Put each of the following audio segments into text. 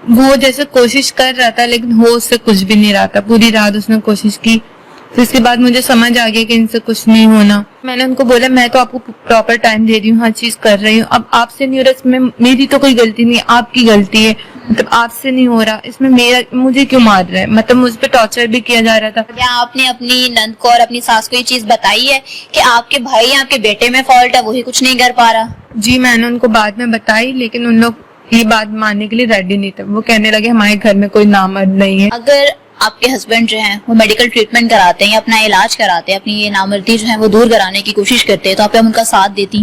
وہ جیسے کوشش کر رہا تھا لیکن ہو اس سے کچھ بھی نہیں رہا تھا. پوری رات اس نے کوشش کی. پھر اس کے بعد مجھے سمجھ آ گیا کہ ان سے کچھ نہیں ہونا. میں نے ان کو بولا میں تو آپ کو پراپر ٹائم دے رہی ہوں, ہر چیز کر رہی ہوں, اب آپ سے نہیں ہو رہا, اس میں میری تو کوئی غلطی نہیں, آپ کی غلطی ہے. مطلب آپ سے نہیں ہو رہا, اس میں مجھے کیوں مار رہا ہے, مطلب مجھ پہ ٹارچر بھی کیا جا رہا تھا. کیا آپ نے اپنی نند کو اور اپنی ساس کو یہ چیز بتائی ہے کہ آپ کے بھائی یا آپ کے بیٹے میں فالٹ ہے, وہی کچھ نہیں کر پا رہا؟ جی میں نے ان کو بعد میں بتائی, لیکن ان لوگ یہ بات ماننے کے لیے ریڈی نہیں تھے. وہ کہنے لگے ہمارے گھر میں کوئی نامرد نہیں ہے. اگر آپ کے ہسبینڈ جو ہیں وہ میڈیکل ٹریٹمنٹ کراتے ہیں یا اپنا علاج کراتے ہیں, اپنی یہ نامردی جو ہے وہ دور کرانے کی کوشش کرتے ہیں, تو آپ ان کا ساتھ دیتی؟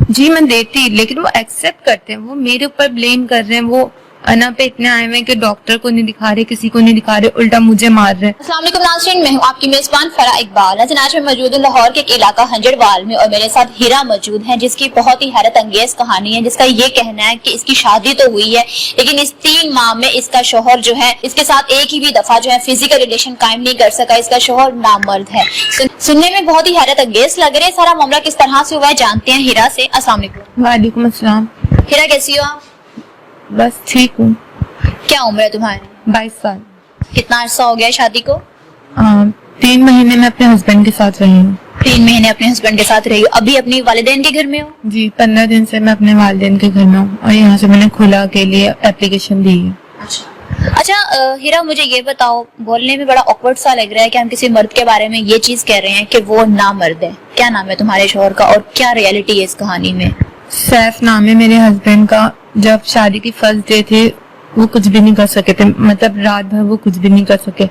جی میں دیتی, لیکن وہ ایکسپٹ کرتے ہیں. وہ میرے اوپر بلیم کر رہے ہیں. وہ انا پہ اتنے آئے ہوئے ہیں کہ ڈاکٹر کو نہیں دکھا رہے, کسی کو نہیں دکھا رہے, الٹا مجھے مار رہے ہیں. السلام علیکم ناظرین, میں ہوں آپ کی میزبان فرح اقبال. آج میں موجود ہوں لاہور کے ایک علاقہ ہنجروال میں, اور میرے ساتھ ہیرا موجود ہیں جس کی بہت ہی حیرت انگیز کہانی ہے, جس کا یہ کہنا ہے کہ اس کی شادی تو ہوئی ہے لیکن اس 3 ماہ میں اس کا شوہر جو ہے اس کے ساتھ ایک ہی بھی دفعہ جو ہے فزیکل ریلیشن قائم نہیں کر سکا. اس کا شوہر نامرد ہے. سننے میں بہت ہی حیرت انگیز لگ رہا ہے. سارا معاملہ کس طرح سے ہوا ہے جانتے ہیں ہیرا سے. السلام علیکم. وعلیکم السلام. ہیرا کیسی ہو آپ؟ بس ٹھیک ہوں. کیا عمر ہے تمہاری؟ 22 سال. کتنا عرصہ ہو گیا شادی کو؟ 3 مہینے میں اپنے ہسبینڈ کے ساتھ رہی ہوں. 3 مہینے اپنے ہسبینڈ کے ساتھ رہی ہو. ابھی اپنی والدین کے گھر میں ہو؟ جی 15 دن سے میں اپنے والدین کے گھر میں ہوں, اور یہاں سے میں نے کھلا کے لیے اپلیکیشن دی ہے. اچھا ہیرا, مجھے یہ بتاؤ, بولنے میں بڑا آکورڈ سا لگ رہا ہے کہ ہم کسی مرد کے بارے میں یہ چیز کہہ رہے ہیں کہ وہ نامرد ہے. کیا نام ہے تمہارے شوہر کا اور کیا ریئلٹی ہے اس کہانی میں؟ سیف نام ہے میرے ہسبینڈ کا. جب شادی کی فرسٹ ڈے تھی وہ کچھ بھی نہیں کر سکے تھے, مطلب رات بھر وہ کچھ بھی نہیں کر سکے.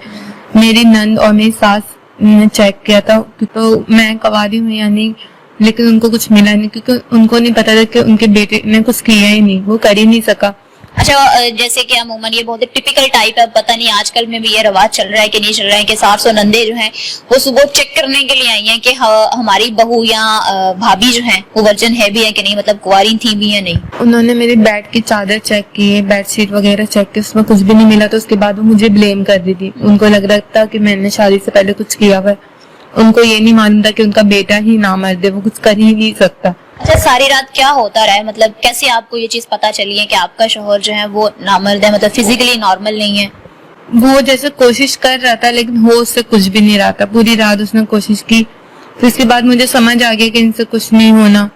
میری نند اور میری ساس نے چیک کیا تھا تو میں کواری ہوں یا نہیں, لیکن ان کو کچھ ملا نہیں, کیونکہ ان کو نہیں پتا تھا کہ ان کے بیٹے نے کچھ کیا ہی نہیں, وہ کر ہی نہیں سکا. اچھا, جیسے کہ عموماً یہ بہت ٹپیکل ٹائپ ہے, پتہ نہیں آج کل میں بھی یہ رواج چل رہا ہے کہ نہیں چل رہا ہے, کہ ساس و نندے جو ہیں وہ صبح چیک کرنے کے لیے آئی ہیں کہ ہماری بہو یا بھابھی جو ہیں وہ ورجن ہے بھی ہے کہ نہیں, مطلب کواری تھی بھی یا نہیں. انہوں نے میری بیڈ کی چادر چیک کی, بیڈ شیٹ وغیرہ چیک کی, اس میں کچھ بھی نہیں ملا. تو اس کے بعد وہ مجھے بلیم کر دی تھی. ان کو لگ رہا تھا کہ میں نے شادی سے پہلے کچھ کیا ہوا. ان کو یہ نہیں معلوم تھا کہ ان کا بیٹا ہی نامرد ہے, وہ کچھ کر ہی نہیں سکتا. اچھا, ساری رات کیا ہوتا رہا ہے, مطلب کیسے آپ کو یہ چیز پتا چلی ہے کہ آپ کا شوہر جو ہے وہ نامرد ہے, مطلب فزیکلی نارمل نہیں ہے؟ وہ جیسے کوشش کر رہا تھا لیکن ہو اس سے کچھ بھی نہیں رہا تھا. پوری رات اس نے کوشش کی. پھر اس کے بعد مجھے سمجھ آ گیا کہ ان سے کچھ نہیں ہونا.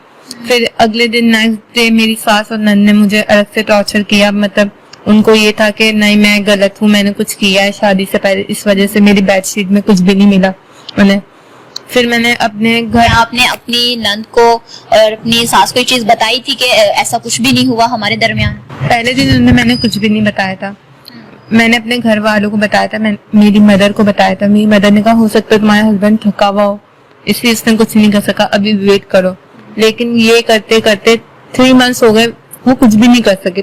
پھر اگلے دن نیکسٹ ڈے میری ساس اور نند نے مجھے الگ سے ٹارچر کیا. مطلب ان کو یہ تھا کہ نہیں میں غلط ہوں, میں نے کچھ کیا ہے شادی سے پہلے, اس وجہ سے میری بیڈ شیٹ میں کچھ بھی نہیں ملا انہیں. پھر میں نے اپنے گھر, آپ نے اپنی نند کو اور اپنی ساس کو یہ چیز بتائی تھی کہ ایسا کچھ بھی نہیں ہوا ہمارے درمیان؟ پہلے دن میں نے کچھ بھی نہیں بتایا تھا. میں نے اپنے گھر والوں کو بتایا تھا, میری مدر کو بتایا تھا. میری مدر نے کہا ہو سکتا ہے تمہارا ہسبینڈ تھکا ہوا ہو اس لیے اس نے کچھ نہیں کر سکا, ابھی ویٹ کرو. لیکن یہ کرتے کرتے 3 months ہو گئے, وہ کچھ بھی نہیں کر سکے.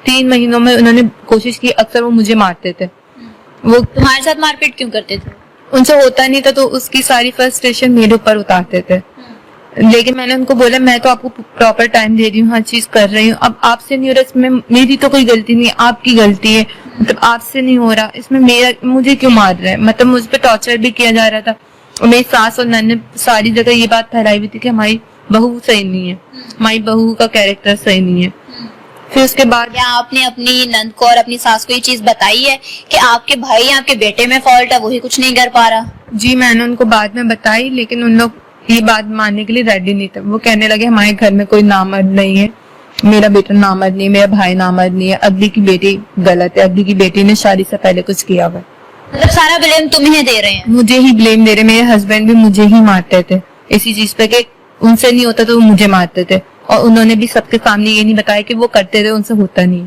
3 مہینوں میں انہوں نے کوشش کی. اکثر وہ مجھے مارتے تھے. وہ تمہارے ساتھ مار پیٹ کیوں کرتے تھے؟ ان سے ہوتا نہیں تھا تو اس کی ساری فرسٹریشن میرے اوپر اتارتے تھے. لیکن میں نے ان کو بولا میں تو آپ کو پراپر ٹائم دے رہی ہوں, ہر چیز کر رہی ہوں, اب آپ سے نہیں ہو رہا, اس میں میری تو کوئی غلطی نہیں, آپ کی غلطی ہے. مطلب آپ سے نہیں ہو رہا, اس میں مجھے کیوں مار رہا ہے, مطلب مجھ پہ ٹارچر بھی کیا جا رہا تھا. اور میری ساس اور نند نے ساری جگہ یہ بات پھیلائی ہوئی تھی کہ ہماری بہو صحیح نہیں ہے, ہماری بہو کا کیریکٹر صحیح نہیں ہے. پھر اس کے بعد کیا آپ نے اپنی نند کو اور اپنی ساس کو یہ چیز بتائی ہے کہ آپ کے بھائی یا آپ کے بیٹے میں فالٹ ہے, وہی کچھ نہیں کر پا رہا؟ جی میں نے ان کو بعد میں بتائی, لیکن ان لوگ یہ بات ماننے کے لیے ریڈی نہیں تھے. وہ کہنے لگے ہمارے گھر میں کوئی نامرد نہیں ہے, میرا بیٹا نامرد نہیں, میرا بھائی نامرد نہیں ہے, ابھی کی بیٹی غلط ہے, ابھی کی بیٹی نے شادی سے پہلے کچھ کیا ہوا. مطلب سارا بلیم تمہیں دے رہے ہیں؟ مجھے ہی بلیم دے رہے. میرے ہسبینڈ بھی مجھے ہی مارتے تھے اسی چیز پہ کہ ان سے نہیں ہوتا تو وہ مجھے مارتے تھے. اور انہوں نے بھی سب کے سامنے یہ نہیں بتایا کہ وہ کرتے تھے, ان سے ہوتا نہیں.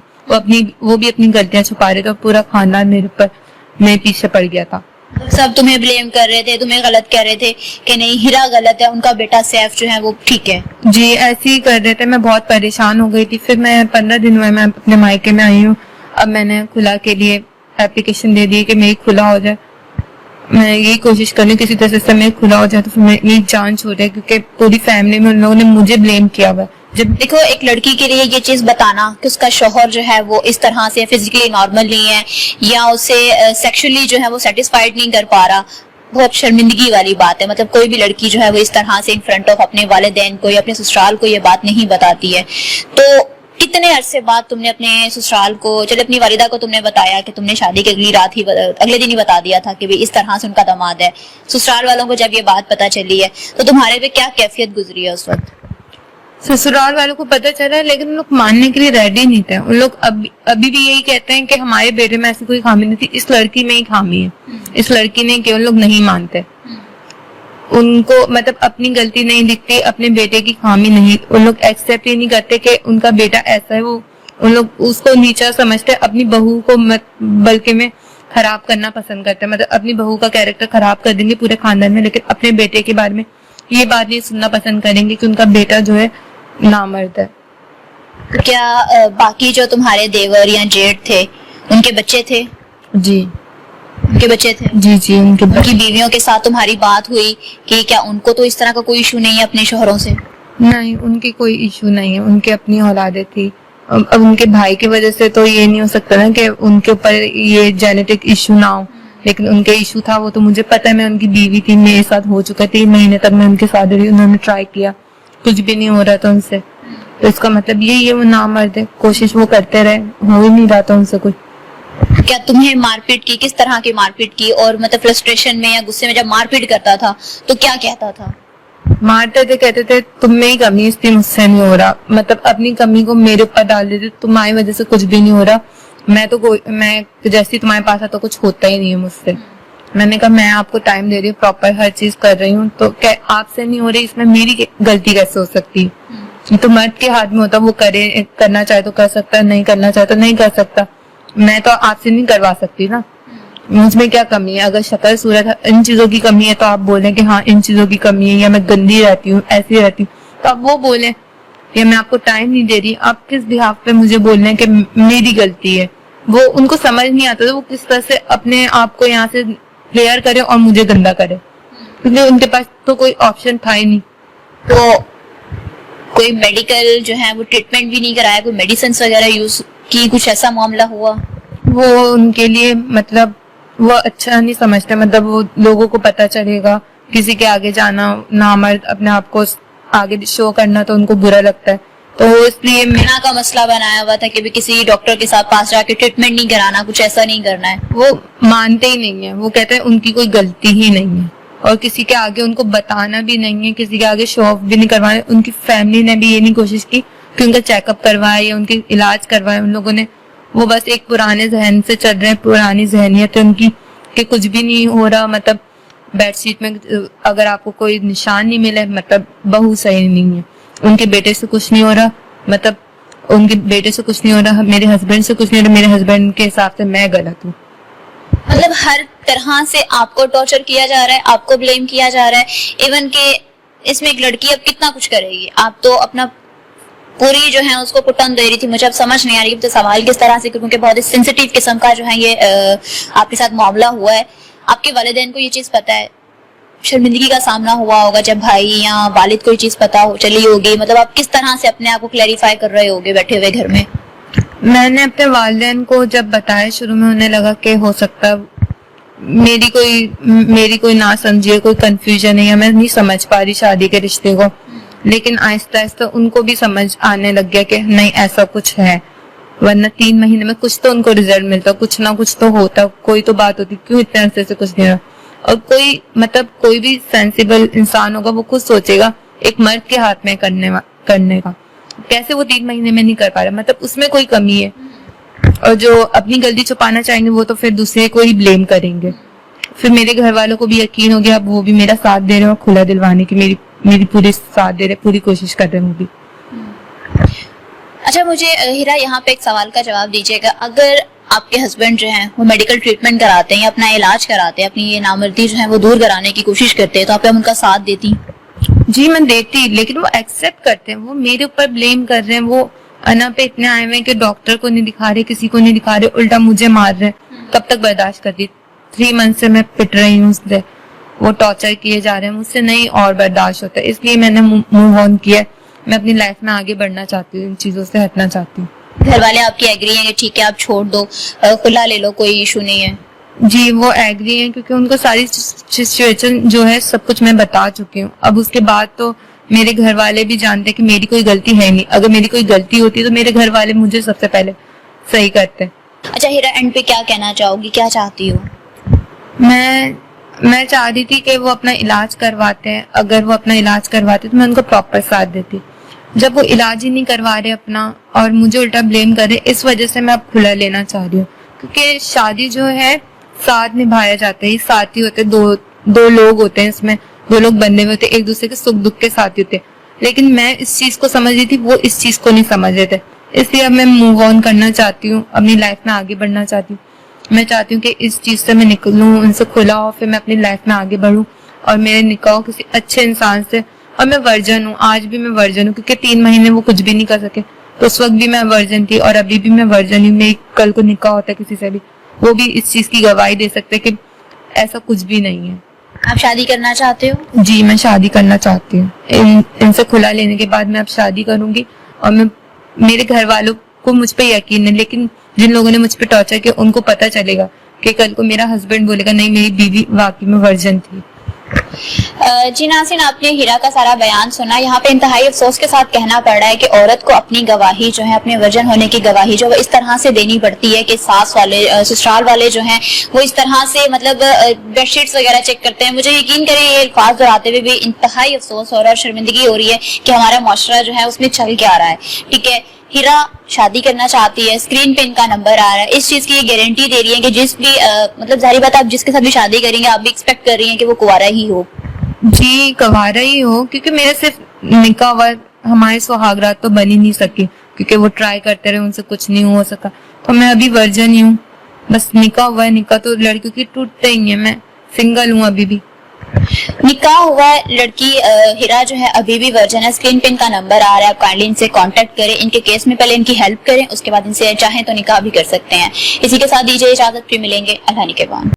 وہ بھی اپنی غلطیاں چھپا رہے تھے, اور پورا خاندان میرے پیچھے پڑ گیا تھا. سب تمہیں بلیم کر رہے تھے, تمہیں غلط کہہ رہے تھے کہ نہیں ہیرا غلط ہے, ان کا بیٹا سیف جو ہے وہ ٹھیک ہے. جی ایسے ہی کر رہے تھے. میں بہت پریشان ہو گئی تھی. پھر میں 15 دن ہوئے میں اپنے مائکے میں آئی ہوں. اب میں نے کھلا کے لیے اپلیکیشن دے دی کہ میری کھلا ہو جائے. میں یہی کوشش کر رہی ہوں کسی طرح سے میری کھلا ہو جائے, تو پھر میری جان چھوڑے, کیونکہ پوری فیملی میں ان لوگوں نے مجھے بلیم کیا ہوا. جب دیکھو ایک لڑکی کے لیے یہ چیز بتانا کہ اس کا شوہر جو ہے وہ اس طرح سے فزیکلی نارمل نہیں ہے یا اسے سیکشولی جو ہے وہ سیٹسفائیڈ نہیں کر پا رہا, بہت شرمندگی والی بات ہے. مطلب کوئی بھی لڑکی جو ہے وہ اس طرح سے ان فرنٹ آف اپنے والدین کو یا اپنے سسرال کو یہ بات نہیں بتاتی ہے. تو کتنے عرصے بعد تم نے اپنے سسرال کو, چلے اپنی والدہ کو تم نے بتایا کہ تم نے شادی کے اگلے دن ہی بتا دیا تھا کہ اس طرح سے ان کا داماد ہے, سسرال والوں کو جب یہ بات پتا چلی ہے تو تمہارے پہ کیا کیفیت گزری ہے اس وقت؟ سسرال والوں کو پتہ چلا ہے لیکن ان لوگ ماننے کے لیے ریڈی نہیں تھے. ان لوگ ابھی بھی یہی کہتے ہیں کہ ہمارے بیٹے میں ایسی کوئی خامی نہیں تھی, اس لڑکی میں ہی خامی ہے, اس لڑکی نے کہ ان لوگ نہیں مانتے. ان کو مطلب اپنی غلطی نہیں دکھتی, اپنے بیٹے کی خامی نہیں, ان لوگ ایکسپٹ ہی نہیں کرتے کہ ان کا بیٹا ایسا ہے. وہ ان لوگ اس کو نیچا سمجھتے, اپنی بہو کو بلکہ میں خراب کرنا پسند کرتے, مطلب اپنی بہو کا کیریکٹر خراب کر دیں گے پورے خاندان میں, لیکن اپنے بیٹے کے بارے میں یہ بات نہیں سننا پسند کریں گے کہ ان کا بیٹا جو ہے نامرد ہے. کیا باقی جو تمہارے دیور یا جیٹ تھے ان کے بچے تھے؟ جی ان کے بچے تھے. جی ان کے ان کی بیویوں کے ساتھ تمہاری بات ہوئی کہ کیا ان کو تو اس طرح کا کوئی ایشو نہیں ہے اپنے شوہروں سے؟ نہیں, ان کی کوئی ایشو نہیں ہے, ان کی اپنی اولادیں تھی. اب ان کے بھائی کی وجہ سے تو یہ نہیں ہو سکتا نا کہ ان کے اوپر یہ جینیٹک ایشو نہ ہو, لیکن ان کے ایشو تھا وہ تو مجھے پتا ہے. میں ان کی بیوی تھی, میرے ساتھ ہو چکا 3 مہینے تک میں ان کے ساتھ رہی, انہوں نے ٹرائی کیا, کچھ بھی نہیں ہو رہا تھا ان سے. تو اس کا مطلب یہی ہے وہ نامرد ہے, کوشش وہ کرتے رہے, ہو ہی نہیں رہا تھا ان سے کچھ. کیا تمہیں مار پیٹ کی, کس طرح کی مار پیٹ کی, اور مطلب فرسٹریشن میں یا غصے میں جب مار پیٹ کرتا تھا تو کیا کہتا تھا؟ مارتے تھے, کہتے تھے تم میں ہی کمی ہے اس لیے مجھ سے نہیں ہو رہا, مطلب اپنی کمی کو میرے اوپر ڈال دیتے, تمہاری وجہ سے کچھ بھی نہیں ہو رہا, میں جیسے تمہارے پاس آتا کچھ ہوتا ہی نہیں ہے مجھ سے. میں نے کہا میں آپ کو ٹائم دے رہی ہوں, پراپر ہر چیز کر رہی ہوں, تو کیا آپ سے نہیں ہو رہی, اس میں میری غلطی کیسے ہو سکتی؟ تو مرد کے ہاتھ میں ہوتا, وہ کرنا چاہے تو کر سکتا, نہیں کرنا چاہے تو نہیں کر سکتا. میں تو آپ سے نہیں کروا سکتی نا, مجھ میں کیا کمی ہے؟ اگر شکل صورت ان چیزوں کی کمی ہے تو آپ بولیں کہ ہاں ان چیزوں کی کمی ہے, یا میں گندی رہتی ہوں, ایسی رہتی ہوں, تو آپ وہ بولیں. یا میں آپ کو ٹائم نہیں دے رہی, آپ کس بہاف پہ مجھے بول رہے ہیں کہ میری غلطی ہے؟ وہ ان کو سمجھ نہیں آتا تھا وہ کس طرح سے اپنے آپ کو یہاں سے کلیئر کرے اور مجھے گندا کرے, کیونکہ ان کے پاس تو کوئی آپشن تھا ہی نہیں. تو کوئی میڈیکل جو ہے وہ ٹریٹمنٹ بھی نہیں کرایا, کوئی میڈیسنس وغیرہ یوز کی, کچھ ایسا معاملہ ہوا؟ وہ ان کے لیے مطلب وہ اچھا نہیں سمجھتے, مطلب وہ لوگوں کو پتا چلے گا, کسی کے آگے جانا, نامرد اپنے آپ کو آگے شو کرنا تو ان کو برا لگتا ہے. تو اس لیے مینا کا مسئلہ بنایا ہوا تھا کہ کسی ڈاکٹر کے ساتھ پاس جا کے ٹریٹمنٹ نہیں کرانا, کچھ ایسا نہیں کرنا ہے. وہ مانتے ہی نہیں ہیں, وہ کہتے ہیں ان کی کوئی غلطی ہی نہیں ہے, اور کسی کے آگے ان کو بتانا بھی نہیں ہے, کسی کے آگے شو آف بھی نہیں کروانا. ان کی فیملی نے بھی یہ نہیں کوشش کی کہ ان کا چیک اپ کروائے یا ان کی علاج کروائے. ان لوگوں نے وہ بس ایک پرانے ذہن سے چل رہے ہیں, پرانی ذہنیت ہے ان کی کہ کچھ بھی نہیں ہو رہا, مطلب بیڈ شیٹ میں اگر آپ کو کوئی نشان نہیں ملے مطلب بہو صحیح نہیں ہے, ان کے بیٹے سے کچھ نہیں ہو رہا, مطلب ان کے بیٹے سے کچھ نہیں ہو رہا, میرے ہسبینڈ سے کچھ نہیں ہو رہا, میرے ہسبینڈ کے حساب سے میں غلط ہوں. مطلب ہر طرح سے آپ کو ٹارچر کیا جا رہا ہے, آپ کو بلیم کیا جا رہا ہے, ایون کہ اس میں ایک لڑکی اب کتنا کچھ کرے گی. آپ تو اپنا پوری جو ہے اس کو پٹ آن دے رہی تھی. مجھے اب سمجھ نہیں آ رہی تو سوال کس طرح سے, کیونکہ بہت ہی سینسیٹیو قسم کا جو ہے یہ آپ کے ساتھ معاملہ ہوا ہے. آپ کے والدین کو یہ چیز پتا ہے, شرمندگی کا سامنا ہوا ہوگا جب بھائی یا والد کو یہ چیز پتا چلی ہوگی, مطلب آپ کس طرح سے اپنے آپ کو کلیریفائی کر رہے ہوگے بیٹھے ہوئے گھر میں؟ میں نے اپنے والدین کو جب بتایا شروع میں, انہیں لگا کہ ہو سکتا میری کوئی نہ سمجھے, کوئی کنفیوژن ہے, یا میں نہیں سمجھ پا رہی شادی کے رشتے کو. لیکن آہستہ آہستہ ان کو بھی سمجھ آنے لگ گیا کہ نہیں ایسا کچھ ہے, ورنہ 3 مہینے میں کچھ تو ان کو رزلٹ ملتا, کچھ نہ کچھ تو ہوتا, کوئی تو بات ہوتی, کیوں اتنے عرصے سے کچھ نہیں رہا. اور کوئی بھی سینسیبل انسان ہوگا وہ خود سوچے گا ایک مرد کے ہاتھ میں کرنے کا, کیسے وہ 3 مہینے میں نہیں کر پا رہا, مطلب اس میں کوئی کمی ہے. اور جو اپنی غلطی چھپانا چاہیں گے وہ تو پھر دوسرے کو ہی بلیم کریں گے. پھر میرے گھر والوں کو بھی یقین ہو گیا, اب وہ بھی میرا ساتھ دے رہے ہیں, اور کھلا دلوانے کی میری پوری ساتھ دے رہے, پوری کوشش کر رہے ہیں وہ بھی. اچھا مجھے ہیرا یہاں پہ ایک سوال کا جواب دیجیے گا, اگر آپ کے ہسبینڈ جو ہیں وہ میڈیکل ٹریٹمنٹ کراتے ہیں یا اپنا علاج کراتے ہیں, اپنی یہ نامردی جو ہے وہ دور کرانے کی کوشش کرتے ہیں, تو آپ ان کا ساتھ دیتی؟ جی میں دیتی, لیکن وہ ایکسپٹ کرتے ہیں, وہ میرے اوپر بلیم کر رہے ہیں. وہ انا پہ اتنے آئے ہوئے ہیں کہ ڈاکٹر کو نہیں دکھا رہے, کسی کو نہیں دکھا رہے, الٹا مجھے مار رہے. کب تک برداشت کرتی؟ 3 منتھ سے میں پٹ رہی ہوں اس سے, وہ ٹارچر کیے جا رہے ہیں, مجھ سے نہیں اور برداشت ہوتا ہے. اس لیے میں نے موو آن کیا, میں اپنی لائف میں آگے بڑھنا چاہتی ہوں, ان چیزوں سے ہٹنا چاہتی ہوں. گھر والے آپ کی ایگری ہیں کہ ٹھیک ہے آپ چھوڑ دو, کھلا لے لو, کوئی ایشو نہیں ہے؟ جی وہ ایگری ہیں, کیونکہ ان کو ساری سچویشن جو ہے سب کچھ میں بتا چکی ہوں. اب اس کے بعد تو میرے گھر والے بھی جانتے ہیں کہ میری کوئی غلطی ہے نہیں. اگر میری کوئی غلطی ہوتی تو میرے گھر والے مجھے سب سے پہلے صحیح کرتے. اچھا ہیرا، اینڈ پہ کیا کہنا چاہو گی، کیا چاہتی ہو؟ میں چاہتی تھی کہ وہ اپنا علاج کرواتے ہیں. اگر وہ اپنا علاج کرواتے تو میں ان کو پراپر ساتھ دیتی. جب وہ علاج ہی نہیں کروا رہے اپنا اور مجھے الٹا بلیم کر رہے, اس وجہ سے میں اب کھلا لینا چاہ رہی ہوں. کیونکہ شادی جو ہے ساتھ نبھایا جاتا ہے, یہ ساتھی ہوتے, دو لوگ ہوتے ہیں, اس میں 2 لوگ بندے ہوئے ہوتے, ایک دوسرے کے سکھ دکھ کے ساتھی ہوتے. لیکن میں اس چیز کو سمجھ رہی تھی, وہ اس چیز کو نہیں سمجھ رہے تھے. اس لیے اب میں موو آن کرنا چاہتی ہوں, اپنی لائف میں آگے بڑھنا چاہتی ہوں. میں چاہتی ہوں کہ اس چیز سے میں نکلوں, ان سے کھلا ہو, پھر میں اپنی لائف میں آگے بڑھوں اور میرے نکاح ہو کسی اچھے انسان سے. اور میں ورجن ہوں, آج بھی میں ورجن ہوں, کیونکہ 3 مہینے وہ کچھ بھی نہیں کر سکے. تو اس وقت بھی میں ورجن تھی اور ابھی بھی میں ورجن ہوں. میری کل کو نکاح ہوتا ہے کسی سے بھی, وہ بھی اس چیز کی گواہی دے سکتے کہ ایسا کچھ بھی نہیں ہے. آپ شادی کرنا چاہتے ہو؟ جی میں شادی کرنا چاہتی ہوں. ان سے کھلا لینے کے بعد میں اب شادی کروں گی. اور میرے گھر والوں کو مجھ پہ یقین ہے, لیکن جن لوگوں نے مجھ پہ ٹارچر کیا ان کو پتہ چلے گا کہ کل کو میرا ہسبینڈ بولے گا نہیں میری بیوی واقعی میں ورجن تھی. جی ناظرین، آپ نے ہیرا کا سارا بیان سنا. یہاں پہ انتہائی افسوس کے ساتھ کہنا پڑ رہا ہے کہ عورت کو اپنی گواہی جو ہے, اپنے ورجن ہونے کی گواہی جو ہے اس طرح سے دینی پڑتی ہے کہ ساس والے, سسرال والے جو ہیں وہ اس طرح سے مطلب بیڈ شیٹس وغیرہ چیک کرتے ہیں. مجھے یقین کریں یہ الفاظ دہراتے ہوئے بھی انتہائی افسوس ہو رہا ہے اور شرمندگی ہو رہی ہے کہ ہمارا معاشرہ جو ہے اس میں چل کے آ رہا ہے. ٹھیک ہے, ہیرا شادی کرنا چاہتی ہے, اسکرین پہ ان کا نمبر آ رہا ہے, اس چیز کی یہ گارنٹی دے رہی ہے کہ جس بھی مطلب ظاہری بات آپ جس کے ساتھ بھی شادی کریں گے آپ بھی ایکسپیکٹ کر رہی ہیں کہ وہ کنوارا ہی ہو. جی کنوارا ہی ہو, کیونکہ میرے صرف نکاح ور ہمارے سہاگرات تو بن ہی نہیں سکے, کیونکہ وہ ٹرائی کرتے رہے, ان سے کچھ نہیں ہو سکا. تو میں ابھی ورجن ہی ہوں, بس نکاح ہوا ہے. نکاح تو لڑکیوں کی ٹوٹتے ہی ہیں, میں سنگل ہوں ابھی بھی. نکاح ہوا ہے, لڑکی ہیرا جو ہے ابھی بھی ورجن ہے. اسکرین پہ ان کا نمبر آ رہا ہے, آپ کائنڈلی ان سے کانٹیکٹ کریں. ان کے کیس میں پہلے ان کی ہیلپ کریں, اس کے بعد ان سے چاہیں تو نکاح بھی کر سکتے ہیں. اسی کے ساتھ دیجیے اجازت, پھر ملیں گے. اللہ نگہبان.